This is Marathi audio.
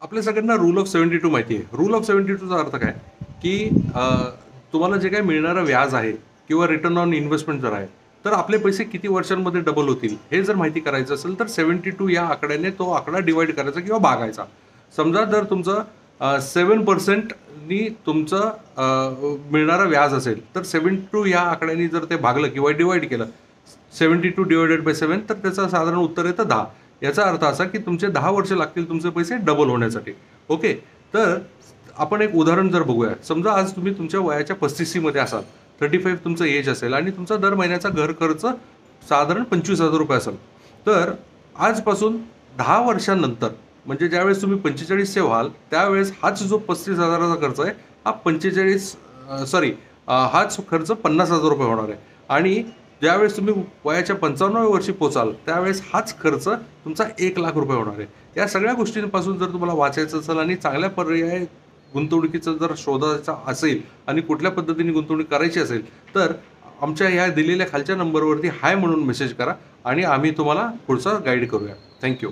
आपल्या सगळ्यांना रूल ऑफ 72 माहिती आहे. रूल ऑफ 72चा अर्थ काय, की तुम्हाला जे काही मिळणारं व्याज आहे किंवा रिटर्न ऑन इन्व्हेस्टमेंट जर आहे, तर आपले पैसे किती वर्षांमध्ये डबल होतील हे जर माहिती करायचं असेल, तर 72 या आकड्याने तो आकडा डिवाइड करायचा किंवा भागायचा. समजा जर तुमचं 7% तुमचं मिळणारं व्याज असेल, तर 72 या आकड्याने जर ते भागलं किंवा डिवाइड केलं 72 डिवायडेड बाय 7, तर त्याचं साधारण उत्तर येतं 10. याचा अर्थ असा की तुमचे 10 वर्ष लागतील तुमचे पैसे डबल होण्यासाठी. ओके. तर आपण एक उदाहरण जर बघूया. समजा आज तुम्ही तुमच्या वयाच्या 35मध्ये असाल, 35 तुमचं एज असेल आणि तुमचा दर महिन्याचा घर खर्च साधारण 25,000 रुपये असेल. तर आजपासून 10 वर्षांनंतर म्हणजे ज्यावेळेस तुम्ही 45चे व्हाल, त्यावेळेस हाच जो 35,000चा खर्च आहे, हा 45 सॉरी हाच खर्च 50,000 रुपये होणार आहे. आणि ज्यावेळेस तुम्ही वयाच्या 55व्या वर्षी पोचाल, त्यावेळेस हाच खर्च तुमचा 1,00,000 रुपये होणार आहे. या सगळ्या गोष्टींपासून जर तुम्हाला वाचायचं असेल आणि चांगल्या पर्याय गुंतवणुकीचं जर शोधायचा असेल आणि कुठल्या पद्धतीने गुंतवणूक करायची असेल, तर आमच्या ह्या दिलेल्या खालच्या नंबरवरती हाय म्हणून मेसेज करा आणि आम्ही तुम्हाला पुढचा गाईड करूया. थँक्यू.